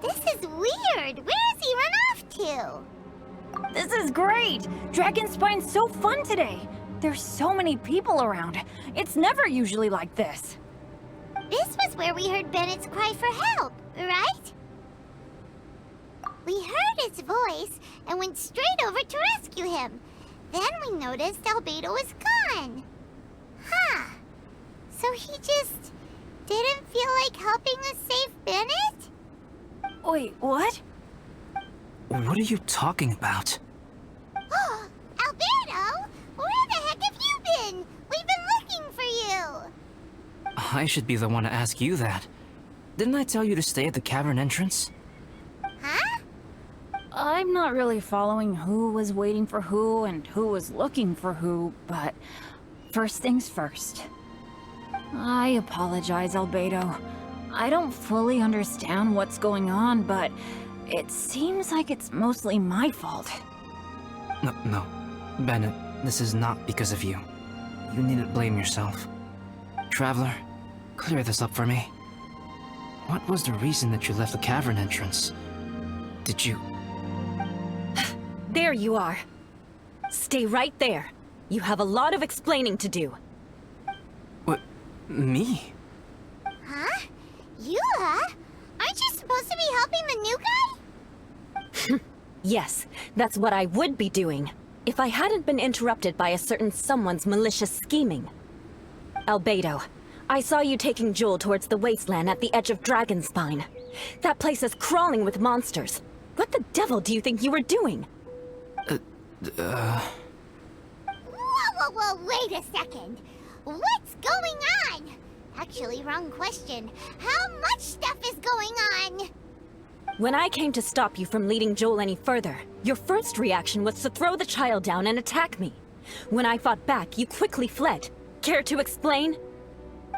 This is weird. Where has he run off to? This is great! Dragonspine's so fun today! There's so many people around. It's never usually like this. This was where we heard Bennett's cry for help, right? We heard his voice and went straight over to rescue him. Then we noticed Albedo was gone. Huh. So he just didn't feel like helping us save Bennett? Wait, what? What are you talking about? Oh, Albedo! Where the heck have you been? We've been looking for you! I should be the one to ask you that. Didn't I tell you to stay at the cavern entrance? Huh? I'm not really following who was waiting for who and who was looking for who, but first things first. I apologize, Albedo. I don't fully understand what's going on, but it seems like it's mostly my fault. No. Bennett, this is not because of you. You needn't blame yourself. Traveler, clear this up for me. What was the reason that you left the cavern entrance? Did you... There you are. Stay right there. You have a lot of explaining to do. What? Me? Huh? Eula? Aren't you supposed to be helping the new guy? Yes, that's what I would be doing, if I hadn't been interrupted by a certain someone's malicious scheming. Albedo, I saw you taking Joel towards the wasteland at the edge of Dragonspine. That place is crawling with monsters. What the devil do you think you were doing? Whoa, wait a second. What's going on? Actually, wrong question. How much stuff is going on? When I came to stop you from leading Joel any further, your first reaction was to throw the child down and attack me. When I fought back, you quickly fled. Care to explain?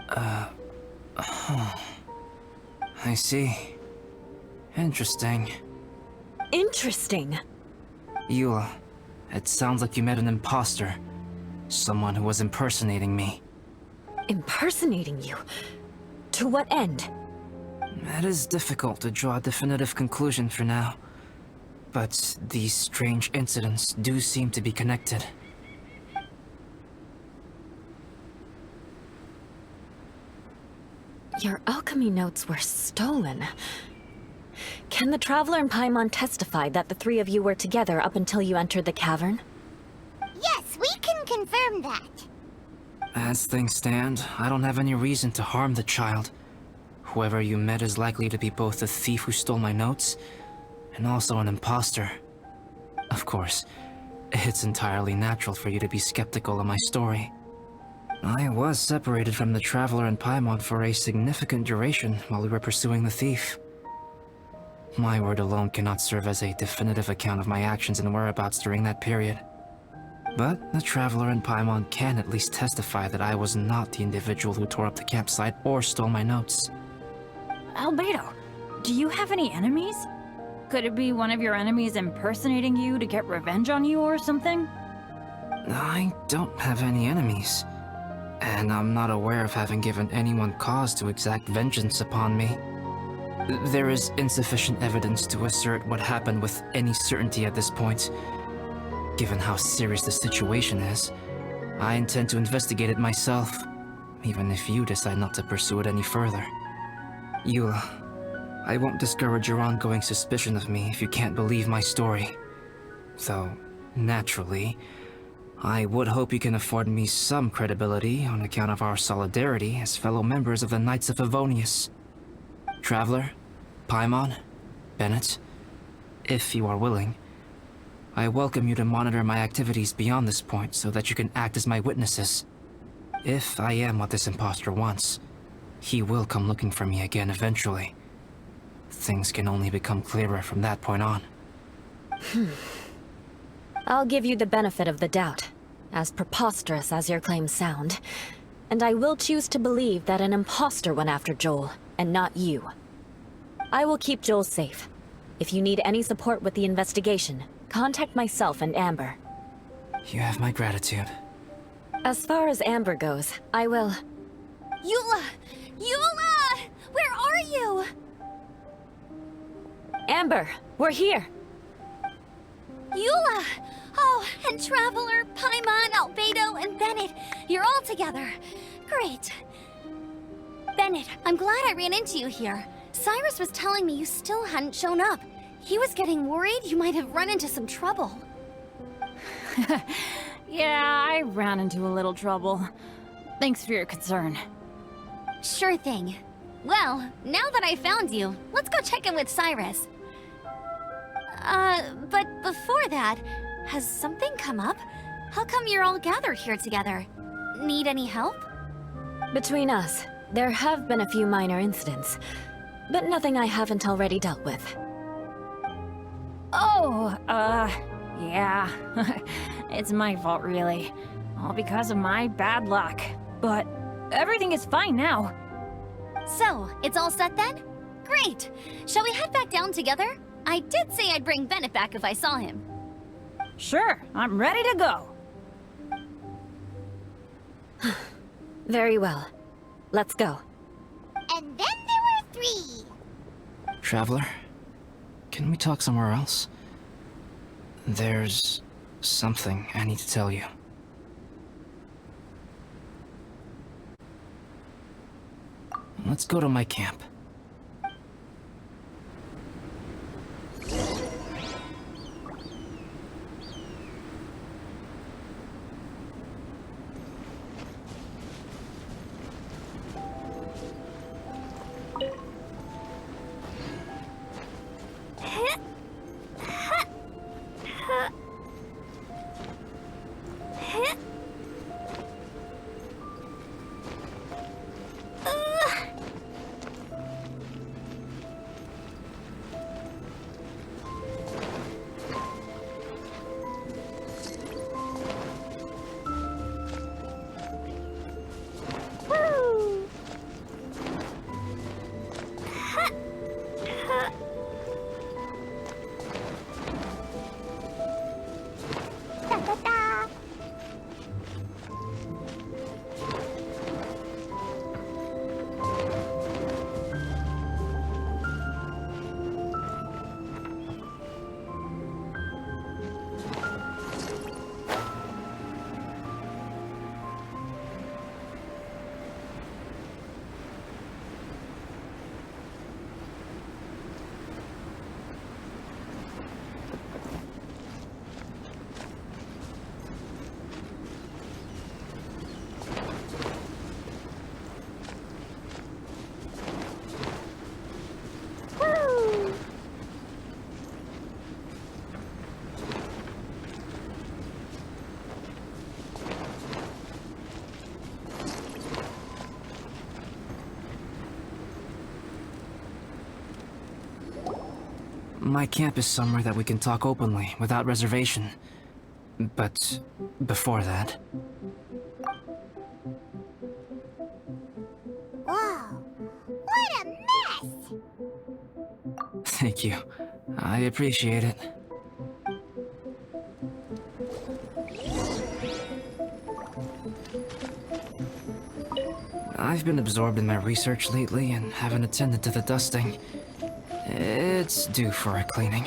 I see. Interesting. Interesting. Eula, it sounds like you met an impostor. Someone who was impersonating me. Impersonating you? To what end? It is difficult to draw a definitive conclusion for now. But these strange incidents do seem to be connected. Your alchemy notes were stolen. Can the Traveler and Paimon testify that the three of you were together up until you entered the cavern? Yes, we can confirm that. As things stand, I don't have any reason to harm the child. Whoever you met is likely to be both the thief who stole my notes, and also an impostor. Of course, it's entirely natural for you to be skeptical of my story. I was separated from the Traveler and Paimon for a significant duration while we were pursuing the thief. My word alone cannot serve as a definitive account of my actions and whereabouts during that period. But the Traveler and Paimon can at least testify that I was not the individual who tore up the campsite or stole my notes. Albedo, do you have any enemies? Could it be one of your enemies impersonating you to get revenge on you or something? I don't have any enemies. And I'm not aware of having given anyone cause to exact vengeance upon me. There is insufficient evidence to assert what happened with any certainty at this point. Given how serious the situation is, I intend to investigate it myself, even if you decide not to pursue it any further. Eula, I won't discourage your ongoing suspicion of me if you can't believe my story. Though, naturally, I would hope you can afford me some credibility on account of our solidarity as fellow members of the Knights of Favonius. Traveler, Paimon, Bennett, if you are willing, I welcome you to monitor my activities beyond this point so that you can act as my witnesses. If I am what this impostor wants, he will come looking for me again eventually. Things can only become clearer from that point on. I'll give you the benefit of the doubt, as preposterous as your claims sound. And I will choose to believe that an impostor went after Joel, and not you. I will keep Joel safe. If you need any support with the investigation, contact myself and Amber. You have my gratitude. As far as Amber goes, I will... Eula! Eula! Where are you? Amber, we're here. Eula! Oh, and Traveler, Paimon, Albedo, and Bennett. You're all together. Great. Bennett, I'm glad I ran into you here. Cyrus was telling me you still hadn't shown up. He was getting worried you might have run into some trouble. Yeah, I ran into a little trouble. Thanks for your concern. Sure thing. Well, now that I found you, let's go check in with Cyrus. But before that, has something come up? How come you're all gathered here together? Need any help? Between us, there have been a few minor incidents, but nothing I haven't already dealt with. Oh, yeah. It's my fault, really. All because of my bad luck. But everything is fine now. So, it's all set then? Great! Shall we head back down together? I did say I'd bring Bennett back if I saw him. Sure, I'm ready to go. Very well. Let's go. And then there were 3. Traveler, can we talk somewhere else? There's something I need to tell you. Let's go to my camp. My camp is somewhere that we can talk openly, without reservation. But before that... Whoa, what a mess! Thank you. I appreciate it. I've been absorbed in my research lately and haven't attended to the dusting. It's due for a cleaning.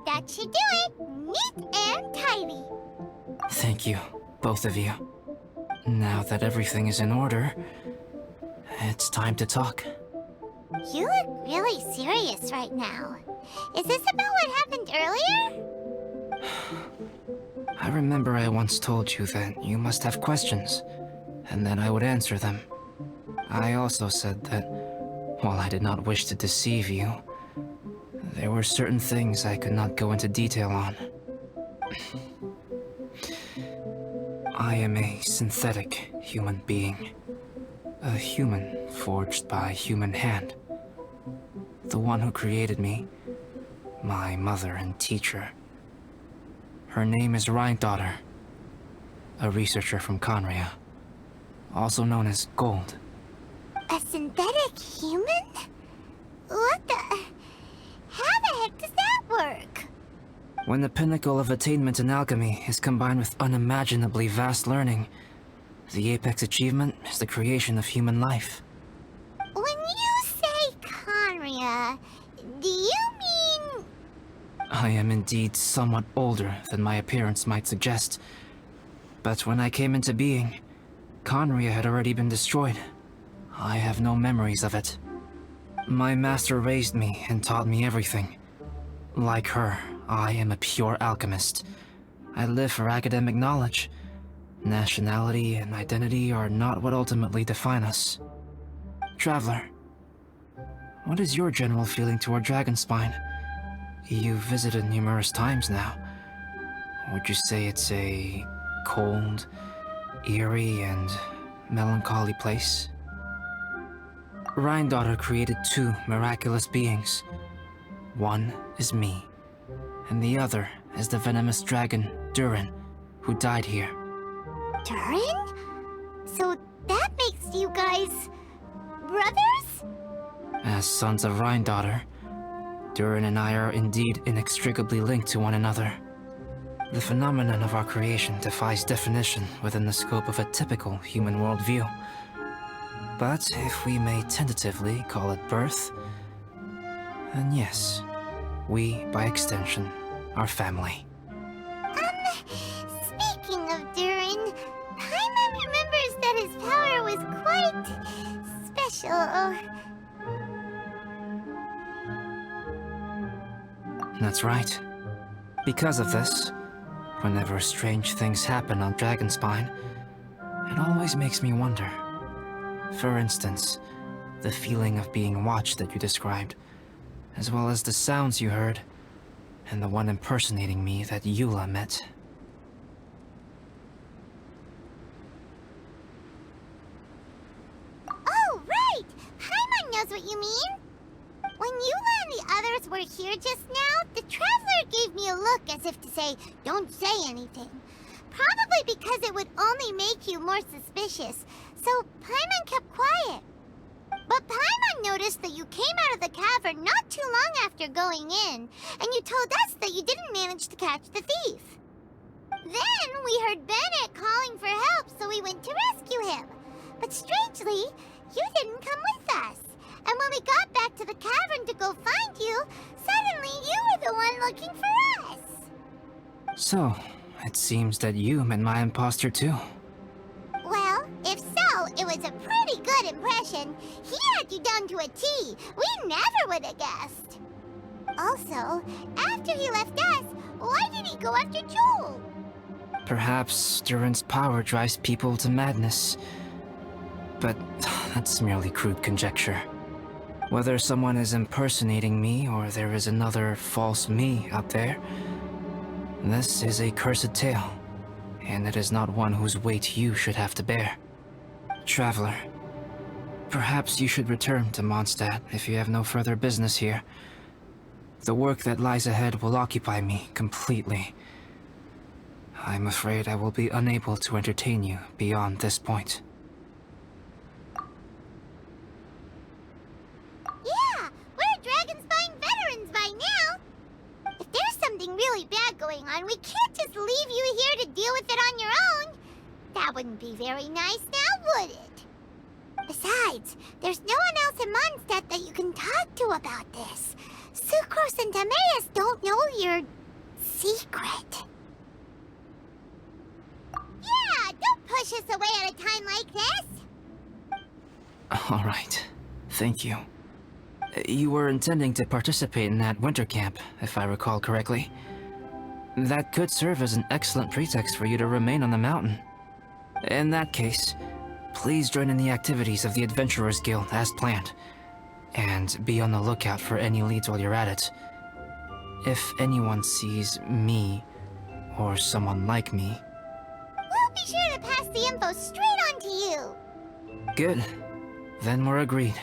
That should do it. Neat and tidy. Thank you, both of you. Now that everything is in order, it's time to talk. You look really serious right now. Is this about what happened earlier? I remember I once told you that you must have questions, and that I would answer them. I also said that, while I did not wish to deceive you, there were certain things I could not go into detail on. I am a synthetic human being. A human forged by human hand. The one who created me, my mother and teacher. Her name is Rhine-daughter, a researcher from Conria, also known as Gold. A synthetic human? What the... How the heck does that work? When the pinnacle of attainment in alchemy is combined with unimaginably vast learning, the apex achievement is the creation of human life. When you say Conria, do you mean... I am indeed somewhat older than my appearance might suggest, but when I came into being, Conria had already been destroyed. I have no memories of it. My master raised me and taught me everything. Like her, I am a pure alchemist. I live for academic knowledge. Nationality and identity are not what ultimately define us. Traveler, what is your general feeling toward Dragonspine? You've visited numerous times now. Would you say it's a cold, eerie, and melancholy place? Rhine-daughter created two miraculous beings. One is me, and the other is the venomous dragon, Durin, who died here. Durin? So that makes you guys... brothers? As sons of Rhine-daughter, Durin and I are indeed inextricably linked to one another. The phenomenon of our creation defies definition within the scope of a typical human worldview. But if we may tentatively call it birth, then yes, we, by extension, are family. Speaking of Durin, Paimon remembers that his power was quite... special. That's right. Because of this, whenever strange things happen on Dragonspine, it always makes me wonder. For instance, the feeling of being watched that you described, as well as the sounds you heard, and the one impersonating me that Eula met. Oh, right! Paimon knows what you mean! When Eula and the others were here just now, the Traveler gave me a look as if to say, don't say anything. Probably because it would only make you more suspicious, so Paimon kept quiet. But Paimon noticed that you came out of the cavern not too long after going in, and you told us that you didn't manage to catch the thief. Then we heard Bennett calling for help, so we went to rescue him. But strangely, you didn't come with us. And when we got back to the cavern to go find you, suddenly you were the one looking for us. So, it seems that you met my impostor too. Well, if so, it was a pretty good impression. He had you down to a T. We never would have guessed. Also, after he left us, why did he go after Joel? Perhaps Durin's power drives people to madness. But that's merely crude conjecture. Whether someone is impersonating me or there is another false me out there, this is a cursed tale, and it is not one whose weight you should have to bear. Traveler, perhaps you should return to Mondstadt if you have no further business here. The work that lies ahead will occupy me completely. I'm afraid I will be unable to entertain you beyond this point. Yeah, we're Dragonspine veterans by now. If there's something really bad going on, we can't just leave you here to deal with it on your own. That wouldn't be very nice now, would it? Besides, there's no one else in Mondstadt that you can talk to about this. Sucrose and Timaeus don't know your secret. Yeah, don't push us away at a time like this. All right. Thank you. You were intending to participate in that winter camp, if I recall correctly. That could serve as an excellent pretext for you to remain on the mountain. In that case, please join in the activities of the Adventurers Guild as planned, and be on the lookout for any leads while you're at it. If anyone sees me, or someone like me... We'll be sure to pass the info straight on to you. Good. Then we're agreed.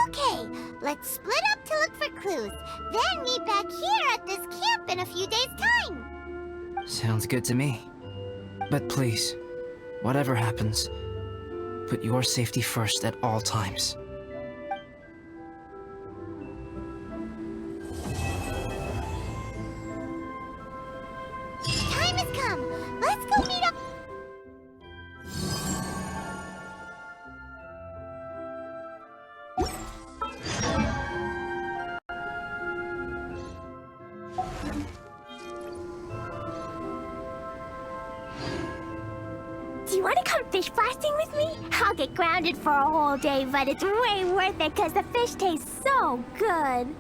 Okay, let's split up to look for clues, then meet back here at this camp in a few days' time. Sounds good to me. But please, whatever happens, put your safety first at all times. Time has come. Let's go meet up. Do you want to come fish blasting with me? I'll get grounded for a whole day, but it's way worth it because the fish taste so good.